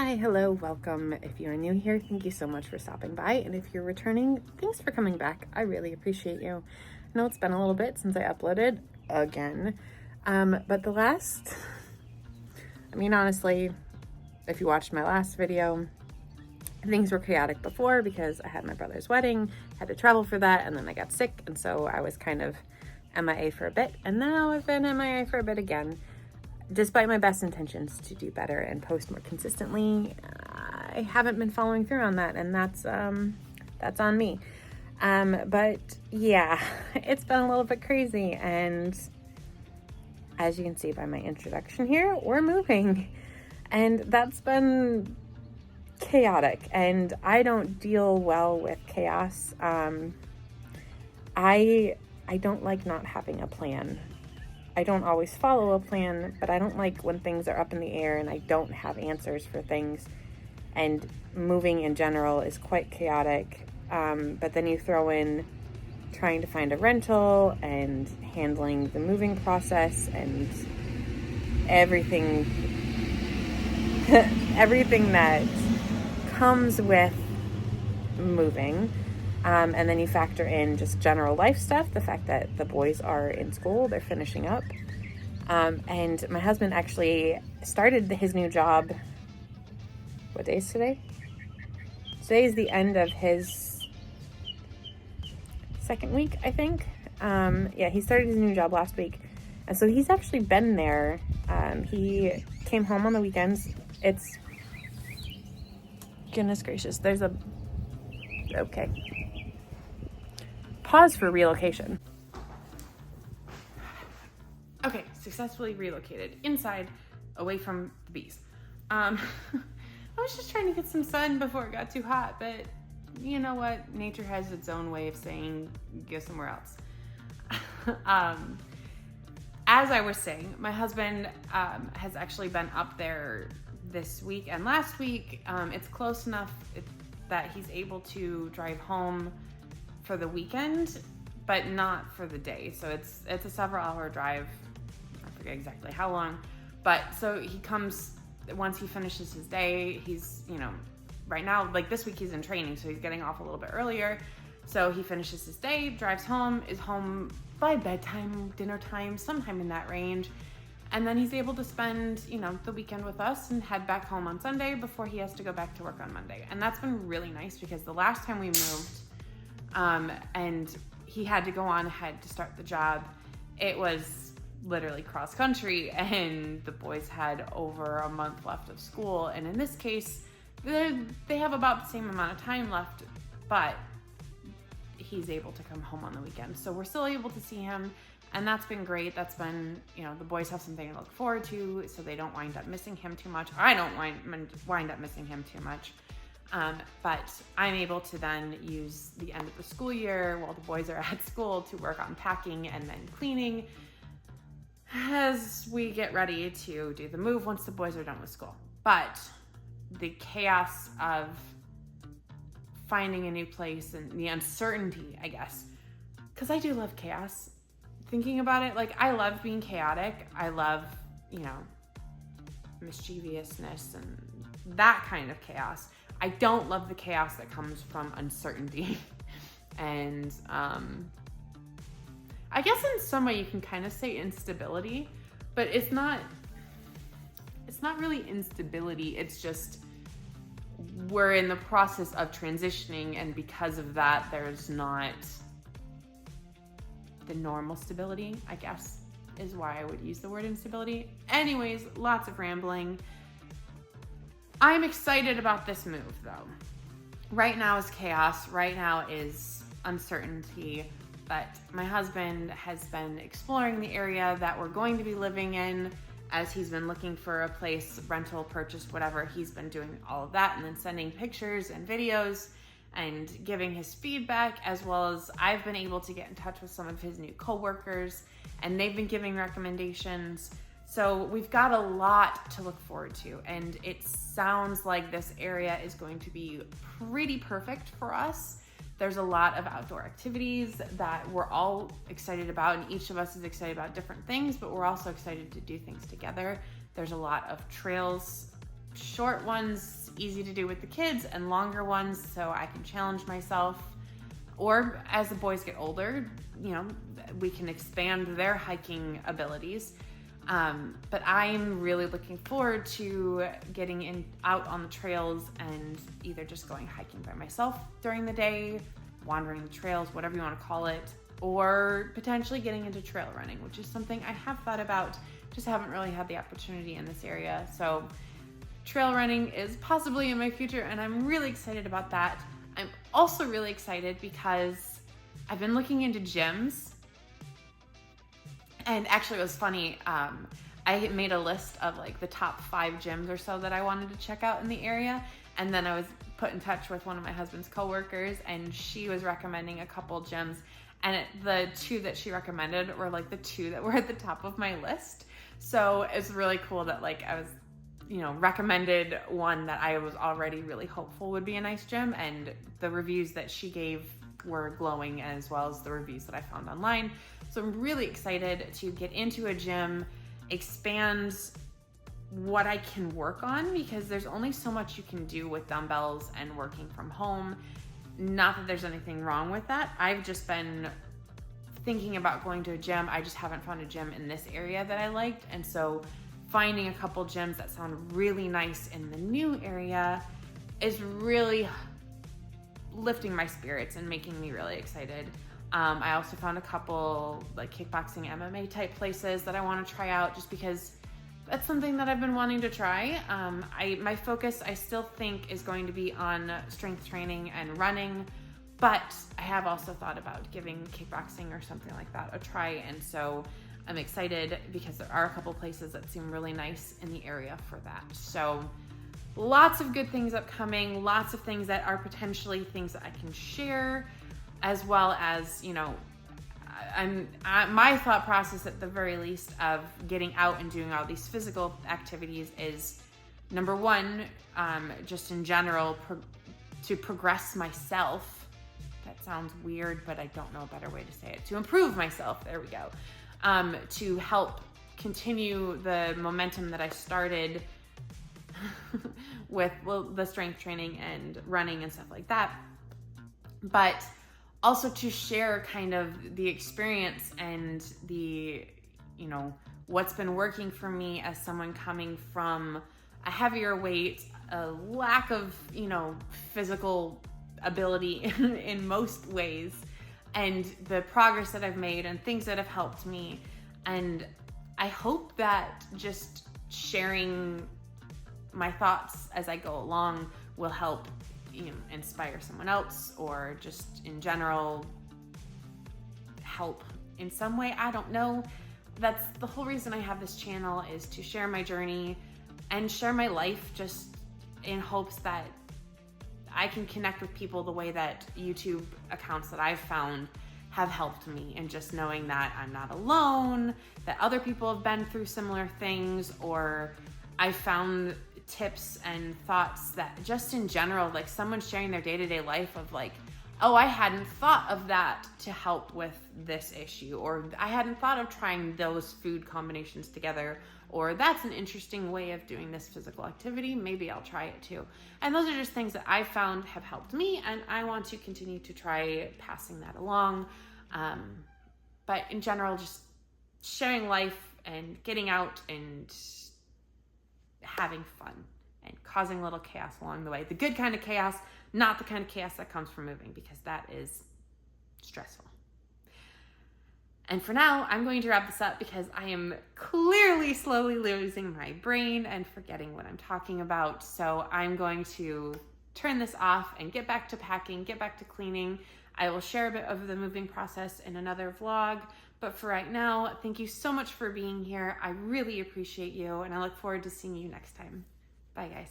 Hi, hello, welcome. If you are new here, thank you so much for stopping by. And if you're returning, thanks for coming back. I really appreciate you. I know it's been a little bit since I uploaded again. But honestly, if you watched my last video, things were chaotic before because I had my brother's wedding, had to travel for that, and then I got sick. And so I was kind of MIA for a bit. And now I've been MIA for a bit again. Despite my best intentions to do better and post more consistently, I haven't been following through on that, and that's on me. But yeah, it's been a little bit crazy, and as you can see by my introduction here, we're moving, and that's been chaotic, and I don't deal well with chaos. I don't like not having a plan. I don't always follow a plan, but I don't like when things are up in the air and I don't have answers for things. And moving in general is quite chaotic. But then you throw in trying to find a rental and handling the moving process and everything, everything that comes with moving. And then you factor in just general life stuff, the fact that the boys are in school, they're finishing up. And my husband actually started his new job. What day is today? Today is the end of his second week, I think. He started his new job last week. And so he's actually been there. He came home on the weekends. It's, goodness gracious, okay. Pause for relocation. Okay, successfully relocated inside, away from the bees. I was just trying to get some sun before it got too hot, but you know what? Nature has its own way of saying go somewhere else. As I was saying, my husband has actually been up there this week and last week. It's close enough that he's able to drive home for the weekend, but not for the day. So it's a several hour drive. I forget exactly how long, but so he comes once he finishes his day. He's, right now, like this week he's in training, so he's getting off a little bit earlier. So he finishes his day, drives home, is home by bedtime, dinner time, sometime in that range. And then he's able to spend, the weekend with us and head back home on Sunday before he has to go back to work on Monday. And that's been really nice because the last time we moved, and he had to go on ahead to start the job, it was literally cross country and the boys had over a month left of school. And in this case, they have about the same amount of time left, but he's able to come home on the weekend. So we're still able to see him, and that's been great. That's been, the boys have something to look forward to, so they don't wind up missing him too much. I don't wind up missing him too much. But I'm able to then use the end of the school year while the boys are at school to work on packing and then cleaning as we get ready to do the move once the boys are done with school. But the chaos of finding a new place and the uncertainty, I guess, because I do love chaos. Thinking about it, I love being chaotic. I love, mischievousness and that kind of chaos. I don't love the chaos that comes from uncertainty. And I guess in some way you can kind of say instability, but it's not really instability. It's just we're in the process of transitioning, and because of that, there's not the normal stability, I guess, is why I would use the word instability. Anyways, lots of rambling. I'm excited about this move though. Right now is chaos. Right now is uncertainty. But my husband has been exploring the area that we're going to be living in as he's been looking for a place, rental, purchase, whatever. He's been doing all of that and then sending pictures and videos and giving his feedback, as well as I've been able to get in touch with some of his new coworkers and they've been giving recommendations. So we've got a lot to look forward to, and it sounds like this area is going to be pretty perfect for us. There's a lot of outdoor activities that we're all excited about, and each of us is excited about different things, but we're also excited to do things together. There's a lot of trails short ones easy to do with the kids and longer ones so I can challenge myself. Or as the boys get older, you know, we can expand their hiking abilities. But I'm really looking forward to getting out on the trails and either just going hiking by myself during the day, wandering the trails, whatever you want to call it, or potentially getting into trail running, which is something I have thought about, just haven't really had the opportunity in this area. So trail running is possibly in my future, and I'm really excited about that. I'm also really excited because I've been looking into gyms. And actually it was funny, I made a list of like the top 5 gyms or so that I wanted to check out in the area. And then I was put in touch with one of my husband's coworkers, and she was recommending a couple gyms. And the 2 that she recommended were like the 2 that were at the top of my list. So it's really cool that like I was, you know, recommended one that I was already really hopeful would be a nice gym, and the reviews that she gave were glowing, as well as the reviews that I found online. So I'm really excited to get into a gym, expand what I can work on, because there's only so much you can do with dumbbells and working from home. Not that there's anything wrong with that. I've just been thinking about going to a gym. I just haven't found a gym in this area that I liked. And so finding a couple gyms that sound really nice in the new area is really lifting my spirits and making me really excited. I also found a couple like kickboxing MMA type places that I want to try out, just because that's something that I've been wanting to try. My focus, I still think, is going to be on strength training and running, but I have also thought about giving kickboxing or something like that a try. And so I'm excited because there are a couple places that seem really nice in the area for that. So lots of good things upcoming, lots of things that are potentially things that I can share, as well as, you know, my thought process at the very least of getting out and doing all these physical activities is, number one, just in general, to progress myself. That sounds weird, but I don't know a better way to say it. To improve myself, there we go. To help continue the momentum that I started with the strength training and running and stuff like that. But also to share kind of the experience and the, you know, what's been working for me as someone coming from a heavier weight, a lack of, you know, physical ability in most ways, and the progress that I've made and things that have helped me. And I hope that just sharing my thoughts as I go along will help, you know, inspire someone else, or just in general help in some way. I don't know. That's the whole reason I have this channel, is to share my journey and share my life, just in hopes that I can connect with people the way that YouTube accounts that I've found have helped me, and just knowing that I'm not alone, that other people have been through similar things, or I found tips and thoughts that just in general, like someone sharing their day-to-day life of like, oh, I hadn't thought of that to help with this issue, or I hadn't thought of trying those food combinations together, or that's an interesting way of doing this physical activity, maybe I'll try it too. And those are just things that I found have helped me, and I want to continue to try passing that along. But in general, just sharing life and getting out and having fun and causing a little chaos along the way. The good kind of chaos, not the kind of chaos that comes from moving, because that is stressful. And for now, I'm going to wrap this up because I am clearly slowly losing my brain and forgetting what I'm talking about. So I'm going to turn this off and get back to packing, get back to cleaning. I will share a bit of the moving process in another vlog. But for right now, thank you so much for being here. I really appreciate you, and I look forward to seeing you next time. Bye, guys.